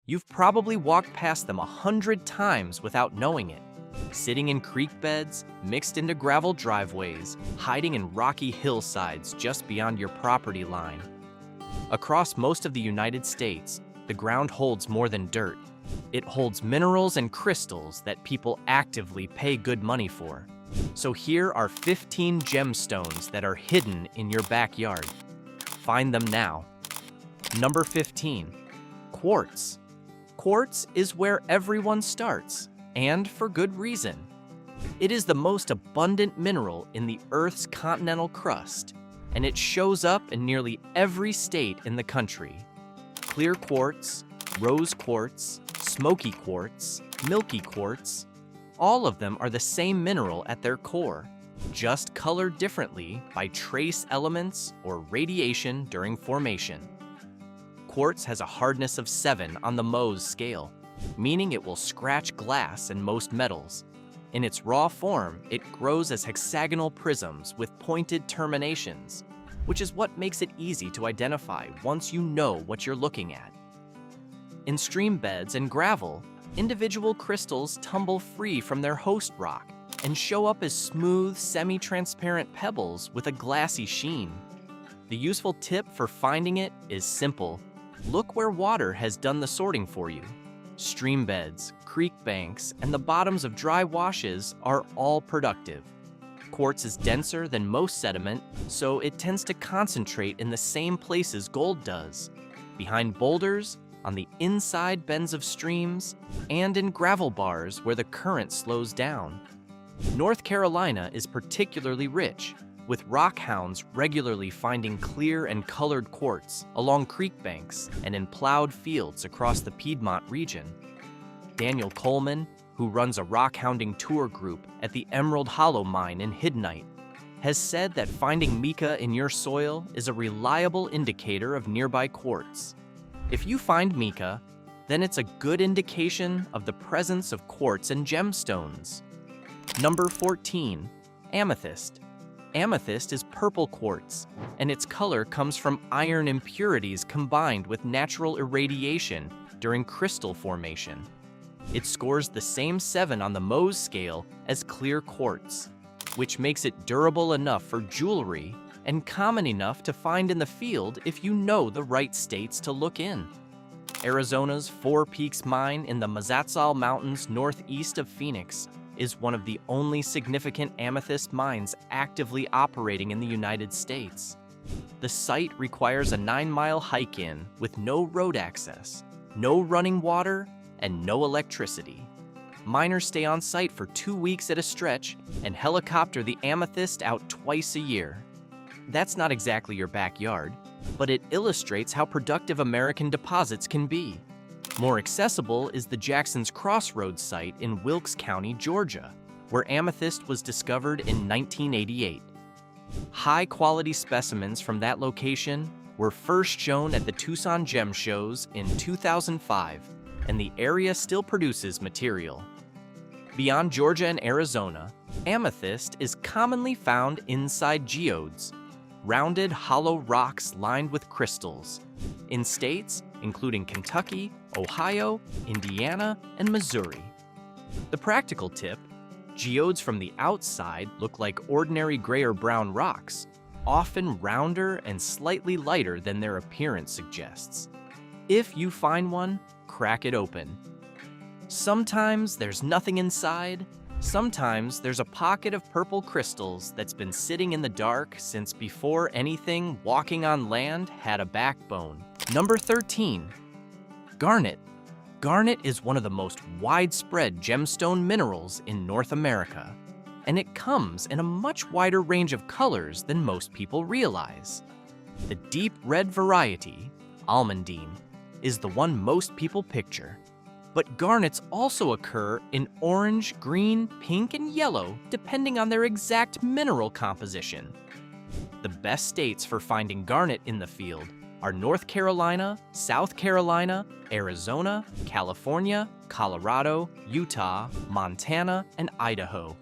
You've probably walked past them 100 times without knowing it. Sitting in creek beds, mixed into gravel driveways, hiding in rocky hillsides just beyond your property line. Across most of the United States, the ground holds more than dirt. It holds minerals and crystals that people actively pay good money for. So here are 15 gemstones that are hidden in your backyard. Find them now. Number 15. Quartz. Quartz is where everyone starts, and for good reason. It is the most abundant mineral in the Earth's continental crust, and it shows up in nearly every state in the country. Clear quartz, rose quartz, smoky quartz, milky quartz, all of them are the same mineral at their core, just colored differently by trace elements or radiation during formation. Quartz has a hardness of 7 on the Mohs scale, meaning it will scratch glass and most metals. In its raw form, it grows as hexagonal prisms with pointed terminations, which is what makes it easy to identify once you know what you're looking at. In stream beds and gravel, individual crystals tumble free from their host rock and show up as smooth, semi-transparent pebbles with a glassy sheen. The useful tip for finding it is simple. Look where water has done the sorting for you. Stream beds, creek banks, and the bottoms of dry washes are all productive. Quartz is denser than most sediment, so it tends to concentrate in the same places gold does: behind boulders, on the inside bends of streams, and in gravel bars where the current slows down. North Carolina is particularly rich, with rock hounds regularly finding clear and colored quartz along creek banks and in plowed fields across the Piedmont region. Daniel Coleman, who runs a rock hounding tour group at the Emerald Hollow mine in Hiddenite, has said that finding mica in your soil is a reliable indicator of nearby quartz. If you find mica, then it's a good indication of the presence of quartz and gemstones. Number 14. Amethyst. Amethyst is purple quartz, and its color comes from iron impurities combined with natural irradiation during crystal formation. It scores the same 7 on the Mohs scale as clear quartz, which makes it durable enough for jewelry and common enough to find in the field if you know the right states to look in. Arizona's Four Peaks mine in the Mazatzal Mountains northeast of Phoenix is one of the only significant amethyst mines actively operating in the United States. The site requires a 9-mile hike in with no road access, no running water, and no electricity. Miners stay on site for 2 weeks at a stretch and helicopter the amethyst out twice a year. That's not exactly your backyard, but it illustrates how productive American deposits can be. More accessible is the Jackson's Crossroads site in Wilkes County, Georgia, where amethyst was discovered in 1988. High-quality specimens from that location were first shown at the Tucson Gem Shows in 2005, and the area still produces material. Beyond Georgia and Arizona, amethyst is commonly found inside geodes, rounded, hollow rocks lined with crystals, in states including Kentucky, Ohio, Indiana, and Missouri. The practical tip: geodes from the outside look like ordinary gray or brown rocks, often rounder and slightly lighter than their appearance suggests. If you find one, crack it open. Sometimes there's nothing inside. Sometimes there's a pocket of purple crystals that's been sitting in the dark since before anything walking on land had a backbone. Number 13. Garnet. Garnet is one of the most widespread gemstone minerals in North America, and it comes in a much wider range of colors than most people realize. The deep red variety, almandine, is the one most people picture. But garnets also occur in orange, green, pink, and yellow, depending on their exact mineral composition. The best states for finding garnet in the field are North Carolina, South Carolina, Arizona, California, Colorado, Utah, Montana, and Idaho.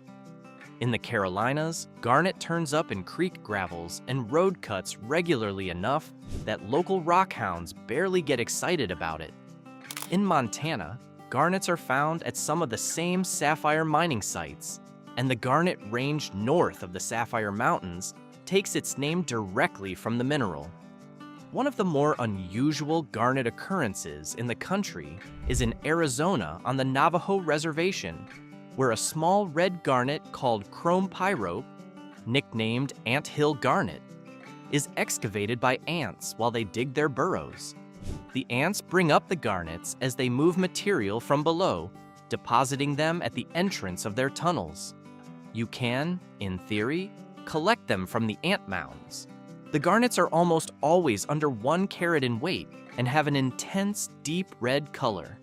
In the Carolinas, garnet turns up in creek gravels and road cuts regularly enough that local rockhounds barely get excited about it. In Montana, garnets are found at some of the same sapphire mining sites, and the Garnet Range north of the Sapphire Mountains takes its name directly from the mineral. One of the more unusual garnet occurrences in the country is in Arizona on the Navajo Reservation, where a small red garnet called chrome pyrope, nicknamed anthill garnet, is excavated by ants while they dig their burrows. The ants bring up the garnets as they move material from below, depositing them at the entrance of their tunnels. You can, in theory, collect them from the ant mounds. The garnets are almost always under 1 carat in weight and have an intense, deep red color.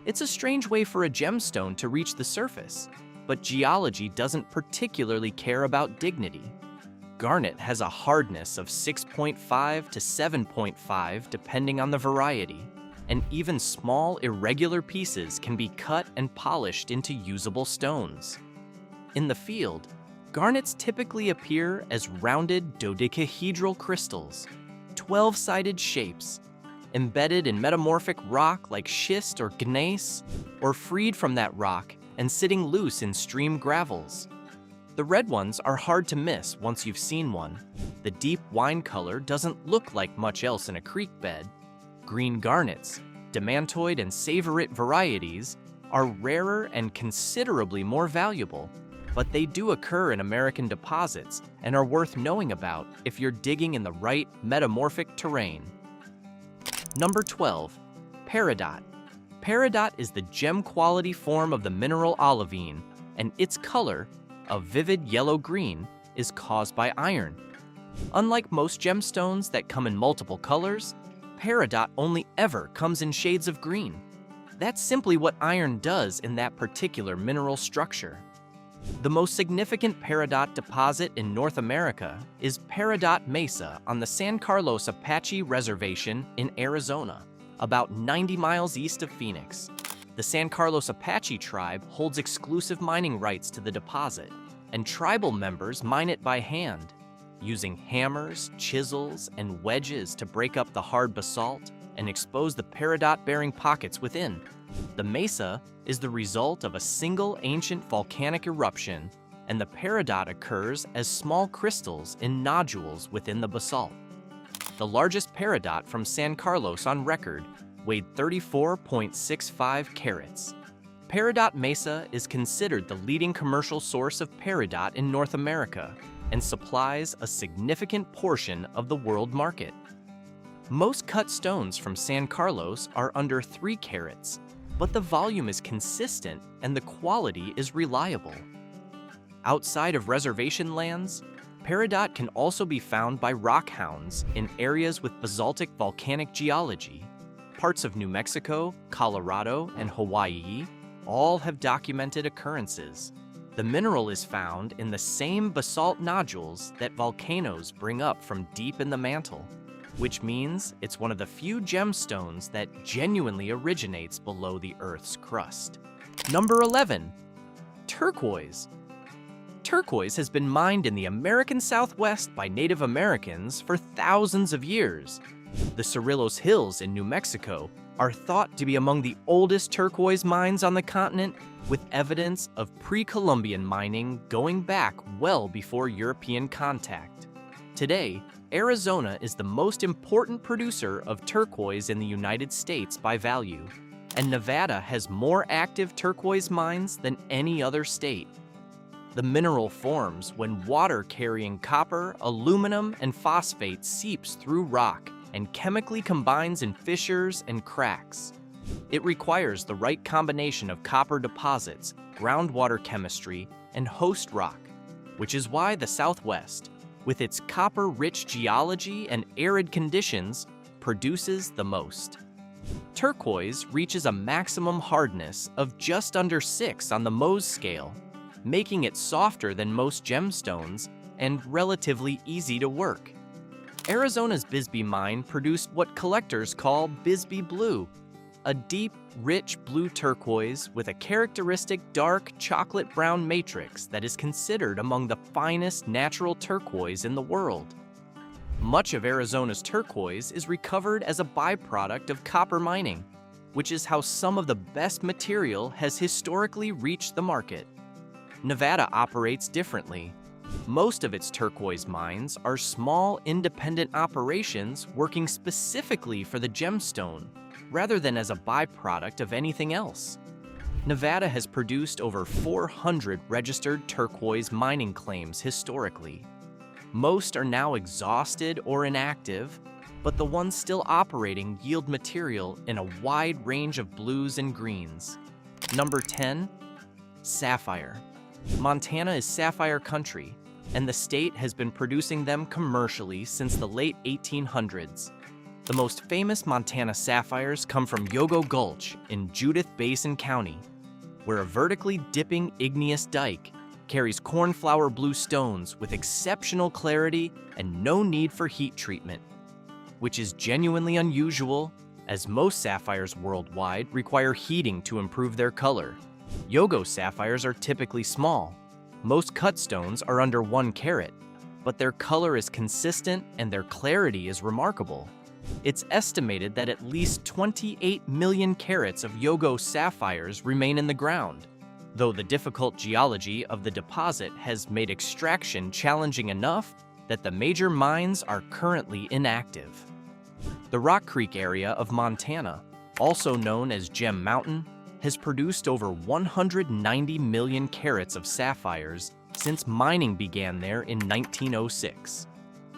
It's a strange way for a gemstone to reach the surface, but geology doesn't particularly care about dignity. Garnet has a hardness of 6.5 to 7.5 depending on the variety, and even small, irregular pieces can be cut and polished into usable stones. In the field, garnets typically appear as rounded dodecahedral crystals, 12-sided shapes, embedded in metamorphic rock like schist or gneiss, or freed from that rock and sitting loose in stream gravels. The red ones are hard to miss once you've seen one. The deep wine color doesn't look like much else in a creek bed. Green garnets, demantoid and savorite varieties, are rarer and considerably more valuable, but they do occur in American deposits and are worth knowing about if you're digging in the right metamorphic terrain. Number 12, peridot. Peridot is the gem-quality form of the mineral olivine, and its color, a vivid yellow-green, is caused by iron. Unlike most gemstones that come in multiple colors, peridot only ever comes in shades of green. That's simply what iron does in that particular mineral structure. The most significant peridot deposit in North America is Peridot Mesa on the San Carlos Apache Reservation in Arizona, about 90 miles east of Phoenix. The San Carlos Apache tribe holds exclusive mining rights to the deposit, and tribal members mine it by hand, using hammers, chisels, and wedges to break up the hard basalt and expose the peridot-bearing pockets within. The mesa is the result of a single ancient volcanic eruption, and the peridot occurs as small crystals in nodules within the basalt. The largest peridot from San Carlos on record weighed 34.65 carats. Peridot Mesa is considered the leading commercial source of peridot in North America and supplies a significant portion of the world market. Most cut stones from San Carlos are under 3 carats, but the volume is consistent and the quality is reliable. Outside of reservation lands, peridot can also be found by rockhounds in areas with basaltic volcanic geology. Parts of New Mexico, Colorado, and Hawaii all have documented occurrences. The mineral is found in the same basalt nodules that volcanoes bring up from deep in the mantle, which means it's one of the few gemstones that genuinely originates below the Earth's crust. Number 11, turquoise. Turquoise has been mined in the American Southwest by Native Americans for thousands of years. The Cerrillos Hills in New Mexico are thought to be among the oldest turquoise mines on the continent, with evidence of pre-Columbian mining going back well before European contact. Today, Arizona is the most important producer of turquoise in the United States by value, and Nevada has more active turquoise mines than any other state. The mineral forms when water carrying copper, aluminum, and phosphate seeps through rock and chemically combines in fissures and cracks. It requires the right combination of copper deposits, groundwater chemistry, and host rock, which is why the Southwest, with its copper-rich geology and arid conditions, produces the most. Turquoise reaches a maximum hardness of just under 6 on the Mohs scale, making it softer than most gemstones and relatively easy to work. Arizona's Bisbee mine produced what collectors call Bisbee Blue, a deep, rich blue turquoise with a characteristic dark chocolate brown matrix that is considered among the finest natural turquoise in the world. Much of Arizona's turquoise is recovered as a byproduct of copper mining, which is how some of the best material has historically reached the market. Nevada operates differently. Most of its turquoise mines are small, independent operations working specifically for the gemstone, rather than as a byproduct of anything else. Nevada has produced over 400 registered turquoise mining claims historically. Most are now exhausted or inactive, but the ones still operating yield material in a wide range of blues and greens. Number 10, sapphire. Montana is sapphire country, and the state has been producing them commercially since the late 1800s. The most famous Montana sapphires come from Yogo Gulch in Judith Basin County, where a vertically dipping igneous dike carries cornflower blue stones with exceptional clarity and no need for heat treatment, which is genuinely unusual, as most sapphires worldwide require heating to improve their color. Yogo sapphires are typically small. Most cut stones are under 1 carat, but their color is consistent and their clarity is remarkable. It's estimated that at least 28 million carats of Yogo sapphires remain in the ground, though the difficult geology of the deposit has made extraction challenging enough that the major mines are currently inactive. The Rock Creek area of Montana, also known as Gem Mountain, has produced over 190 million carats of sapphires since mining began there in 1906.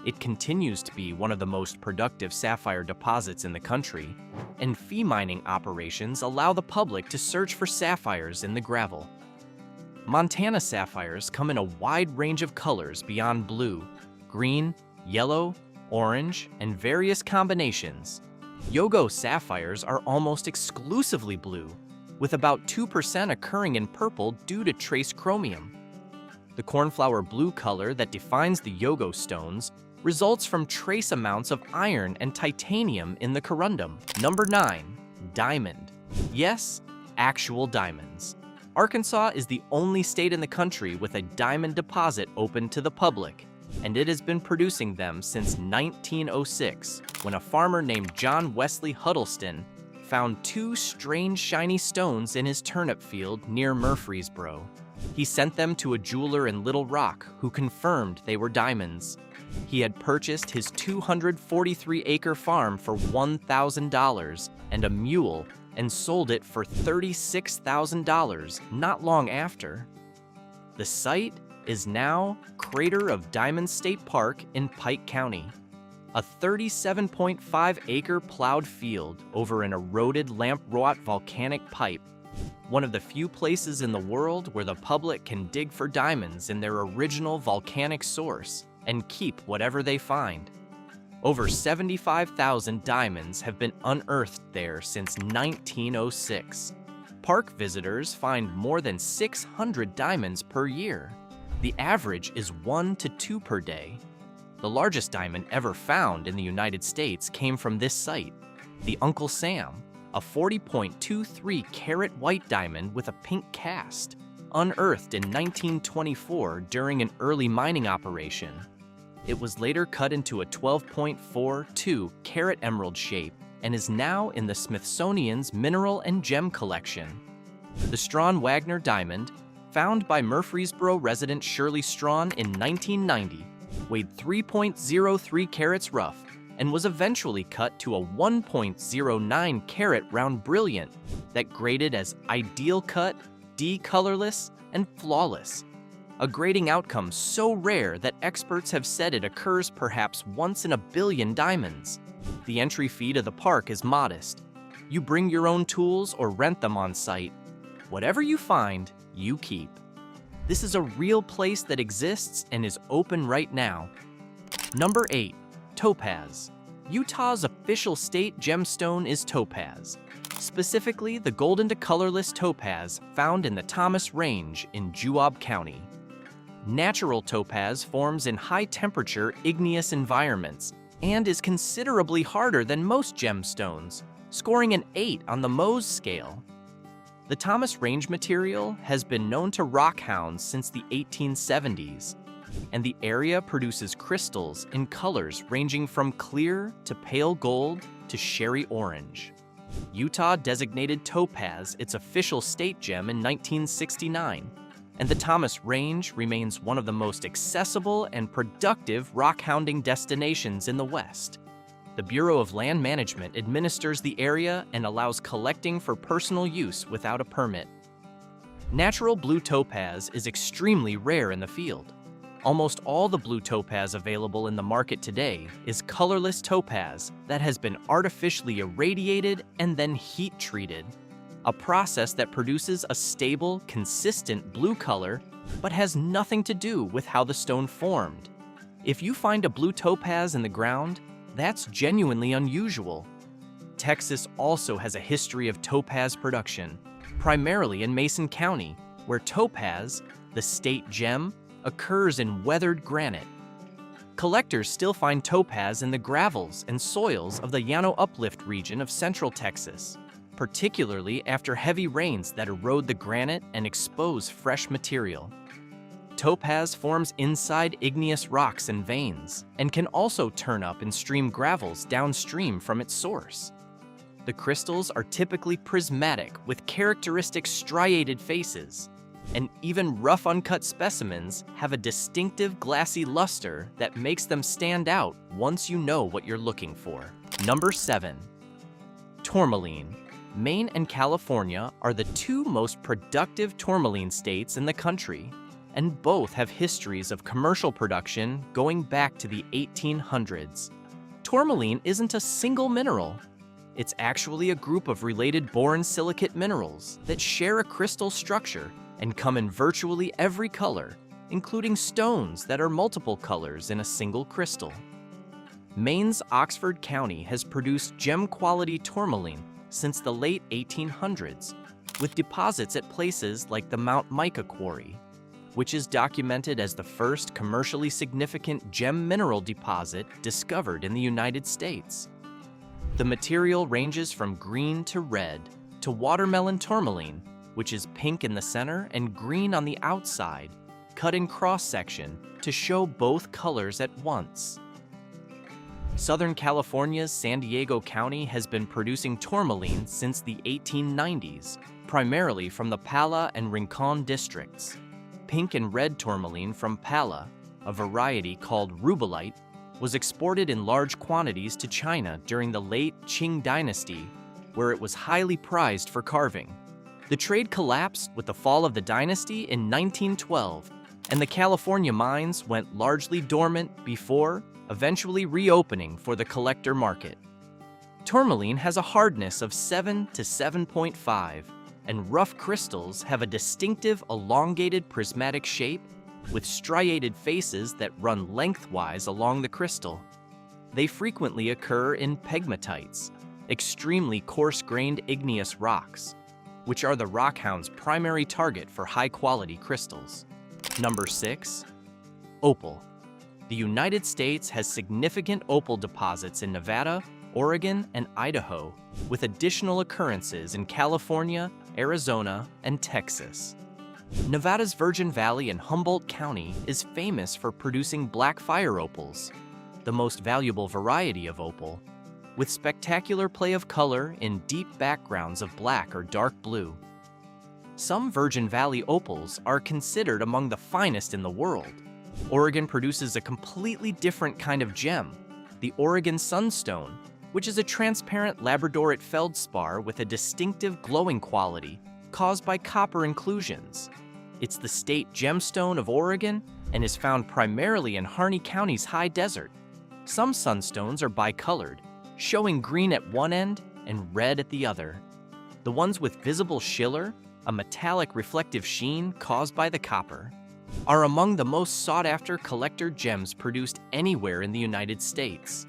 It continues to be one of the most productive sapphire deposits in the country, and fee mining operations allow the public to search for sapphires in the gravel. Montana sapphires come in a wide range of colors beyond blue, green, yellow, orange, and various combinations. Yogo sapphires are almost exclusively blue, with about 2% occurring in purple due to trace chromium. The cornflower blue color that defines the Yogo stones results from trace amounts of iron and titanium in the corundum. Number 9, diamond. Yes, actual diamonds. Arkansas is the only state in the country with a diamond deposit open to the public, and it has been producing them since 1906, when a farmer named John Wesley Huddleston found 2 strange shiny stones in his turnip field near Murfreesboro. He sent them to a jeweler in Little Rock who confirmed they were diamonds. He had purchased his 243-acre farm for $1,000 and a mule and sold it for $36,000 not long after. The site is now Crater of Diamonds State Park in Pike County, a 37.5-acre plowed field over an eroded lamprot volcanic pipe, one of the few places in the world where the public can dig for diamonds in their original volcanic source and keep whatever they find. Over 75,000 diamonds have been unearthed there since 1906. Park visitors find more than 600 diamonds per year. The average is 1 to 2 per day. The largest diamond ever found in the United States came from this site, the Uncle Sam, a 40.23 carat white diamond with a pink cast, unearthed in 1924 during an early mining operation. It was later cut into a 12.42 carat emerald shape and is now in the Smithsonian's Mineral and Gem Collection. The Strawn-Wagner diamond, found by Murfreesboro resident Shirley Strawn in 1990, weighed 3.03 carats rough and was eventually cut to a 1.09 carat round brilliant that graded as ideal cut, D colorless, and flawless. A grading outcome so rare that experts have said it occurs perhaps once in a billion diamonds. The entry fee to the park is modest. You bring your own tools or rent them on site. Whatever you find, you keep. This is a real place that exists and is open right now. Number 8, topaz. Utah's official state gemstone is topaz, specifically the golden to colorless topaz found in the Thomas Range in Juab County. Natural topaz forms in high-temperature igneous environments and is considerably harder than most gemstones, scoring an 8 on the Mohs scale. The Thomas Range material has been known to rockhounds since the 1870s, and the area produces crystals in colors ranging from clear to pale gold to sherry orange. Utah designated topaz its official state gem in 1969, and the Thomas Range remains one of the most accessible and productive rock-hounding destinations in the West. The Bureau of Land Management administers the area and allows collecting for personal use without a permit. Natural blue topaz is extremely rare in the field. Almost all the blue topaz available in the market today is colorless topaz that has been artificially irradiated and then heat treated, a process that produces a stable, consistent blue color but has nothing to do with how the stone formed. If you find a blue topaz in the ground, that's genuinely unusual. Texas also has a history of topaz production, primarily in Mason County, where topaz, the state gem, occurs in weathered granite. Collectors still find topaz in the gravels and soils of the Llano Uplift region of central Texas, particularly after heavy rains that erode the granite and expose fresh material. Topaz forms inside igneous rocks and veins, and can also turn up in stream gravels downstream from its source. The crystals are typically prismatic with characteristic striated faces, and even rough uncut specimens have a distinctive glassy luster that makes them stand out once you know what you're looking for. Number 7. Tourmaline. Maine and California are the two most productive tourmaline states in the country, and both have histories of commercial production going back to the 1800s. Tourmaline isn't a single mineral. It's actually a group of related boron silicate minerals that share a crystal structure and come in virtually every color, including stones that are multiple colors in a single crystal. Maine's Oxford County has produced gem-quality tourmaline since the late 1800s, with deposits at places like the Mount Mica Quarry, which is documented as the first commercially significant gem mineral deposit discovered in the United States. The material ranges from green to red to watermelon tourmaline, which is pink in the center and green on the outside, cut in cross-section to show both colors at once. Southern California's San Diego County has been producing tourmaline since the 1890s, primarily from the Pala and Rincon districts. Pink and red tourmaline from Pala, a variety called rubellite, was exported in large quantities to China during the late Qing dynasty, where it was highly prized for carving. The trade collapsed with the fall of the dynasty in 1912, and the California mines went largely dormant before eventually reopening for the collector market. Tourmaline has a hardness of 7 to 7.5, and rough crystals have a distinctive elongated prismatic shape with striated faces that run lengthwise along the crystal. They frequently occur in pegmatites, extremely coarse-grained igneous rocks, which are the rockhound's primary target for high-quality crystals. Number 6. Opal. The United States has significant opal deposits in Nevada, Oregon, and Idaho, with additional occurrences in California, Arizona, and Texas. Nevada's Virgin Valley and Humboldt County is famous for producing black fire opals, the most valuable variety of opal, with spectacular play of color in deep backgrounds of black or dark blue. Some Virgin Valley opals are considered among the finest in the world. Oregon produces a completely different kind of gem, the Oregon Sunstone, which is a transparent labradorite feldspar with a distinctive glowing quality caused by copper inclusions. It's the state gemstone of Oregon and is found primarily in Harney County's high desert. Some sunstones are bicolored, showing green at one end and red at the other. The ones with visible schiller, a metallic reflective sheen caused by the copper, are among the most sought-after collector gems produced anywhere in the United States.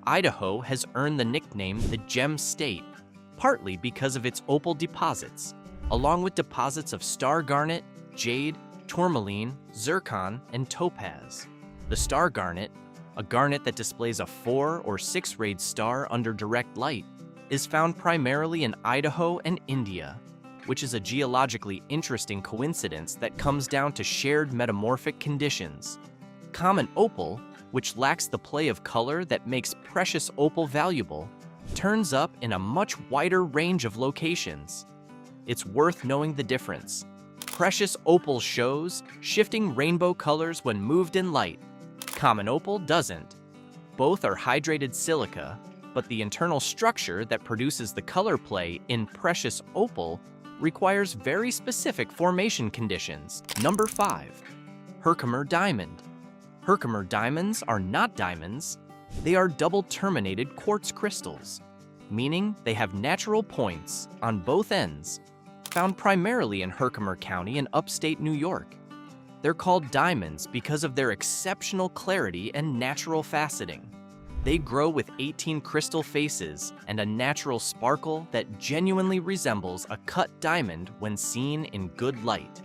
Idaho has earned the nickname the Gem State, partly because of its opal deposits, along with deposits of star garnet, jade, tourmaline, zircon, and topaz. The star garnet, a garnet that displays a 4 or 6-rayed star under direct light, is found primarily in Idaho and India, which is a geologically interesting coincidence that comes down to shared metamorphic conditions. Common opal, which lacks the play of color that makes precious opal valuable, turns up in a much wider range of locations. It's worth knowing the difference. Precious opal shows shifting rainbow colors when moved in light. Common opal doesn't. Both are hydrated silica, but the internal structure that produces the color play in precious opal requires very specific formation conditions. Number 5. Herkimer diamond. Herkimer diamonds are not diamonds. They are double-terminated quartz crystals, meaning they have natural points on both ends, found primarily in Herkimer County in upstate New York. They're called diamonds because of their exceptional clarity and natural faceting. They grow with 18 crystal faces and a natural sparkle that genuinely resembles a cut diamond when seen in good light.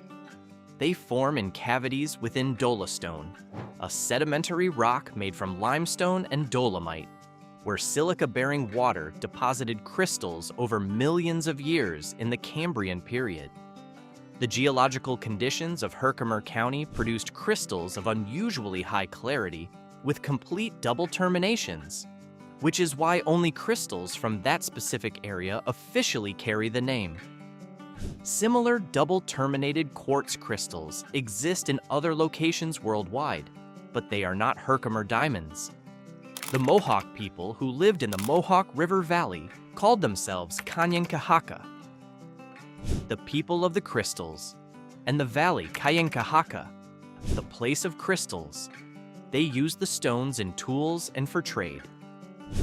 They form in cavities within dolostone, a sedimentary rock made from limestone and dolomite, where silica-bearing water deposited crystals over millions of years in the Cambrian period. The geological conditions of Herkimer County produced crystals of unusually high clarity with complete double terminations, which is why only crystals from that specific area officially carry the name. Similar double-terminated quartz crystals exist in other locations worldwide, but they are not Herkimer diamonds. The Mohawk people who lived in the Mohawk River Valley called themselves Kanyankahaka, the people of the crystals, and the valley Kayakahaka, the place of crystals. They used the stones in tools and for trade.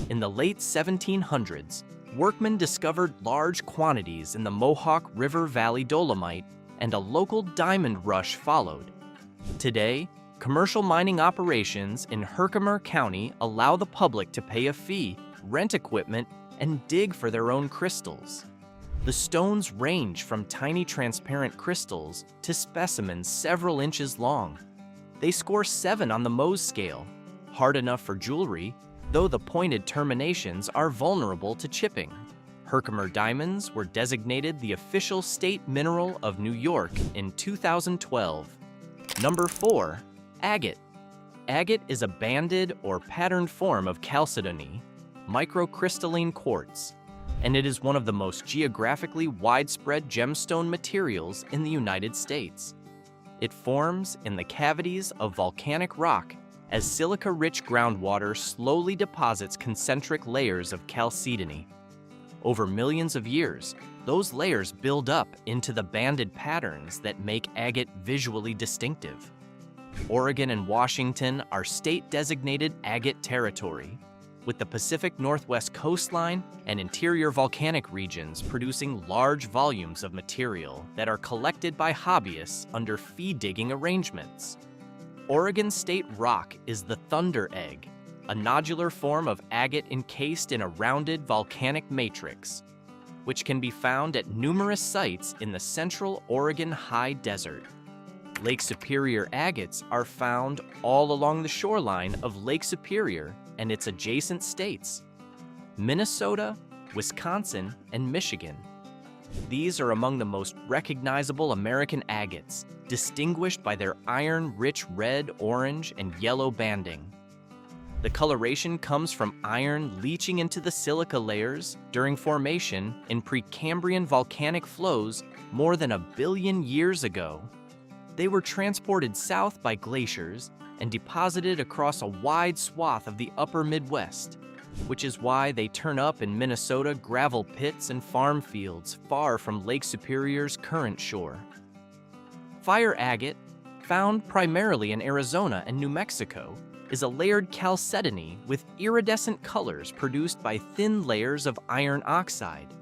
In the late 1700s, workmen discovered large quantities in the Mohawk River Valley dolomite, and a local diamond rush followed. Today, commercial mining operations in Herkimer County allow the public to pay a fee, rent equipment, and dig for their own crystals. The stones range from tiny transparent crystals to specimens several inches long. They score 7 on the Mohs scale, hard enough for jewelry, though the pointed terminations are vulnerable to chipping. Herkimer diamonds were designated the official state mineral of New York in 2012. Number 4. Agate. Agate is a banded or patterned form of chalcedony, microcrystalline quartz, and it is one of the most geographically widespread gemstone materials in the United States. It forms in the cavities of volcanic rock as silica-rich groundwater slowly deposits concentric layers of chalcedony. Over millions of years, those layers build up into the banded patterns that make agate visually distinctive. Oregon and Washington are state-designated agate territory, with the Pacific Northwest coastline and interior volcanic regions producing large volumes of material that are collected by hobbyists under fee-digging arrangements. Oregon State rock is the thunder egg, a nodular form of agate encased in a rounded volcanic matrix, which can be found at numerous sites in the central Oregon high desert. Lake Superior agates are found all along the shoreline of Lake Superior and its adjacent states, Minnesota, Wisconsin, and Michigan. These are among the most recognizable American agates, distinguished by their iron-rich red, orange, and yellow banding. The coloration comes from iron leaching into the silica layers during formation in Precambrian volcanic flows more than 1 billion years ago. They were transported south by glaciers and deposited across a wide swath of the upper Midwest, which is why they turn up in Minnesota gravel pits and farm fields far from Lake Superior's current shore. Fire agate, found primarily in Arizona and New Mexico, is a layered chalcedony with iridescent colors produced by thin layers of iron oxide.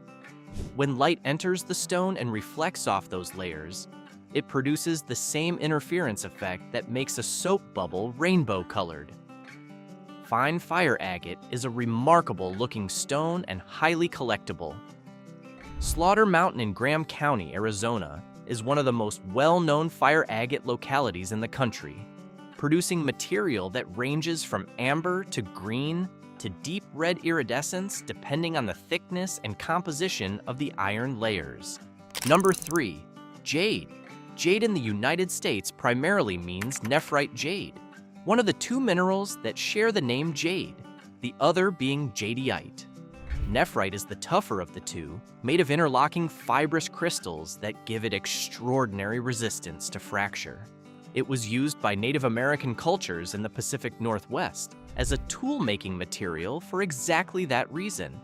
When light enters the stone and reflects off those layers, it produces the same interference effect that makes a soap bubble rainbow-colored. Fine fire agate is a remarkable-looking stone and highly collectible. Slaughter Mountain in Graham County, Arizona, is one of the most well-known fire agate localities in the country, producing material that ranges from amber to green to deep red iridescence depending on the thickness and composition of the iron layers. Number 3. Jade. Jade in the United States primarily means nephrite jade, one of the 2 minerals that share the name jade, the other being jadeite. Nephrite is the tougher of the two, made of interlocking fibrous crystals that give it extraordinary resistance to fracture. It was used by Native American cultures in the Pacific Northwest as a tool-making material for exactly that reason.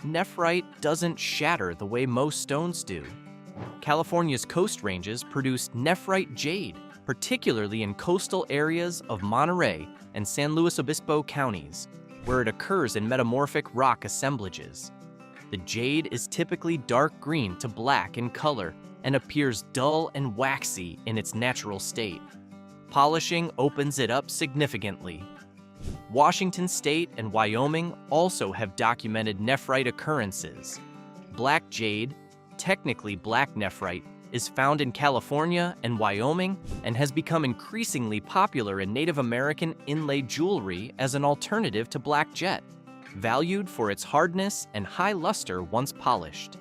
Nephrite doesn't shatter the way most stones do. California's coast ranges produce nephrite jade, particularly in coastal areas of Monterey and San Luis Obispo counties, where it occurs in metamorphic rock assemblages. The jade is typically dark green to black in color and appears dull and waxy in its natural state. Polishing opens it up significantly. Washington State and Wyoming also have documented nephrite occurrences. Black jade, technically black nephrite, is found in California and Wyoming and has become increasingly popular in Native American inlaid jewelry as an alternative to black jet, valued for its hardness and high luster once polished.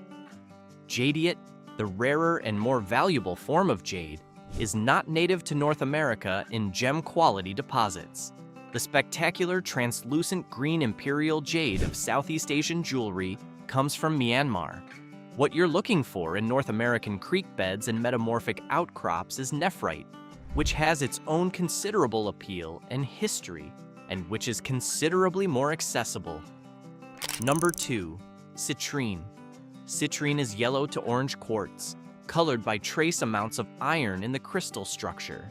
Jadeite, the rarer and more valuable form of jade, is not native to North America in gem quality deposits. The spectacular translucent green imperial jade of Southeast Asian jewelry comes from Myanmar. What you're looking for in North American creek beds and metamorphic outcrops is nephrite, which has its own considerable appeal and history, and which is considerably more accessible. Number 2. Citrine. Citrine is yellow to orange quartz, colored by trace amounts of iron in the crystal structure.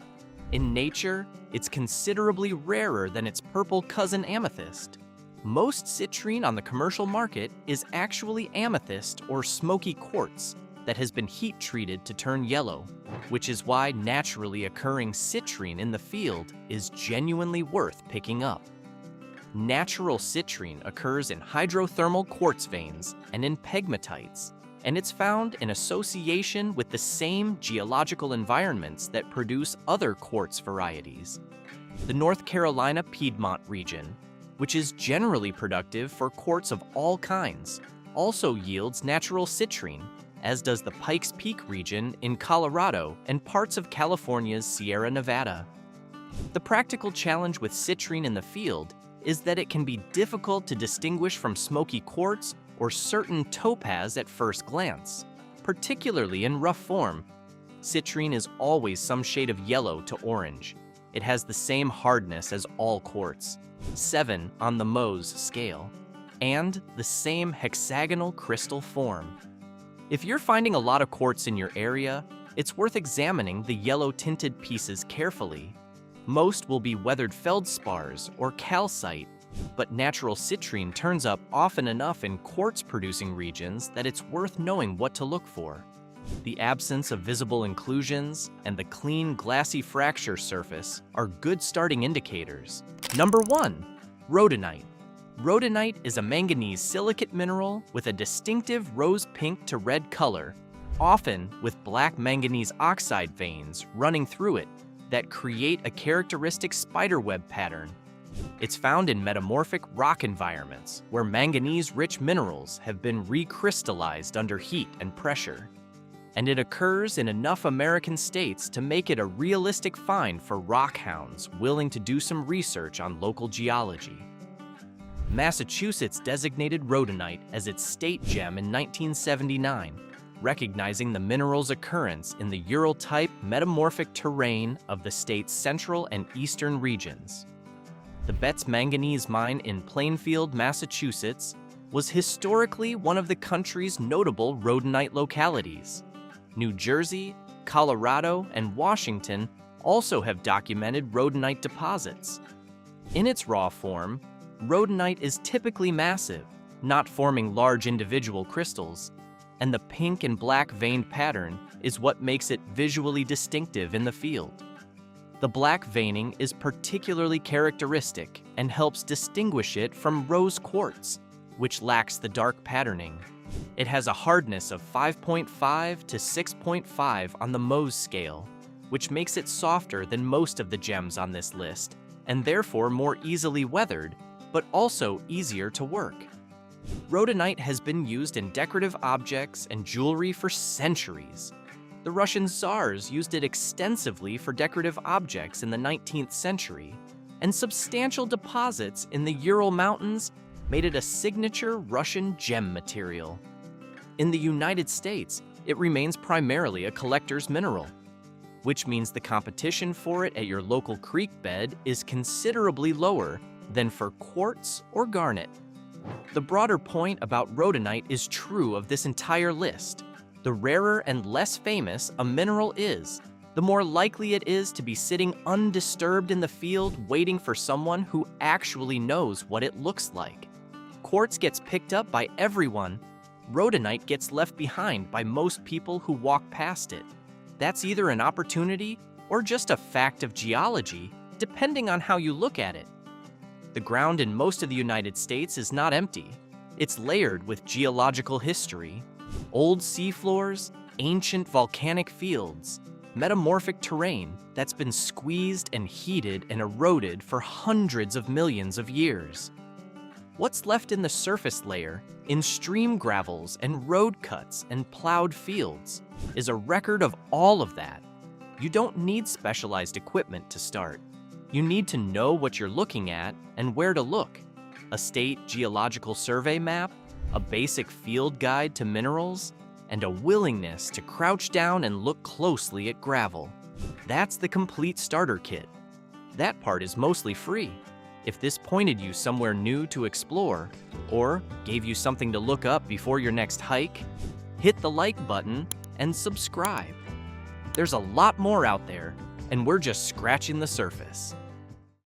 In nature, it's considerably rarer than its purple cousin amethyst. Most citrine on the commercial market is actually amethyst or smoky quartz that has been heat-treated to turn yellow, which is why naturally occurring citrine in the field is genuinely worth picking up. Natural citrine occurs in hydrothermal quartz veins and in pegmatites, and it's found in association with the same geological environments that produce other quartz varieties. The North Carolina Piedmont region, which is generally productive for quartz of all kinds, also yields natural citrine, as does the Pikes Peak region in Colorado and parts of California's Sierra Nevada. The practical challenge with citrine in the field is that it can be difficult to distinguish from smoky quartz or certain topaz at first glance, particularly in rough form. Citrine is always some shade of yellow to orange. It has the same hardness as all quartz, 7 on the Mohs scale, and the same hexagonal crystal form. If you're finding a lot of quartz in your area, it's worth examining the yellow-tinted pieces carefully. Most will be weathered feldspars or calcite, but natural citrine turns up often enough in quartz-producing regions that it's worth knowing what to look for. The absence of visible inclusions and the clean, glassy fracture surface are good starting indicators. Number 1. Rhodonite. Rhodonite is a manganese silicate mineral with a distinctive rose-pink to red color, often with black manganese oxide veins running through it that create a characteristic spiderweb pattern. It's found in metamorphic rock environments where manganese-rich minerals have been recrystallized under heat and pressure. And it occurs in enough American states to make it a realistic find for rock hounds willing to do some research on local geology. Massachusetts designated rhodonite as its state gem in 1979, recognizing the mineral's occurrence in the Ural-type metamorphic terrain of the state's central and eastern regions. The Betts Manganese Mine in Plainfield, Massachusetts, was historically one of the country's notable rhodonite localities. New Jersey, Colorado, and Washington also have documented rhodonite deposits. In its raw form, rhodonite is typically massive, not forming large individual crystals, and the pink and black veined pattern is what makes it visually distinctive in the field. The black veining is particularly characteristic and helps distinguish it from rose quartz, which lacks the dark patterning. It has a hardness of 5.5 to 6.5 on the Mohs scale, which makes it softer than most of the gems on this list, and therefore more easily weathered, but also easier to work. Rhodonite has been used in decorative objects and jewelry for centuries. The Russian Tsars used it extensively for decorative objects in the 19th century, and substantial deposits in the Ural Mountains made it a signature Russian gem material. In the United States, it remains primarily a collector's mineral, which means the competition for it at your local creek bed is considerably lower than for quartz or garnet. The broader point about rhodonite is true of this entire list. The rarer and less famous a mineral is, the more likely it is to be sitting undisturbed in the field waiting for someone who actually knows what it looks like. Quartz gets picked up by everyone. Rhodonite gets left behind by most people who walk past it. That's either an opportunity or just a fact of geology, depending on how you look at it. The ground in most of the United States is not empty. It's layered with geological history, old seafloors, ancient volcanic fields, metamorphic terrain that's been squeezed and heated and eroded for hundreds of millions of years. What's left in the surface layer, in stream gravels and road cuts and plowed fields, is a record of all of that. You don't need specialized equipment to start. You need to know what you're looking at and where to look. A state geological survey map, a basic field guide to minerals, and a willingness to crouch down and look closely at gravel. That's the complete starter kit. That part is mostly free. If this pointed you somewhere new to explore, or gave you something to look up before your next hike, hit the like button and subscribe. There's a lot more out there, and we're just scratching the surface.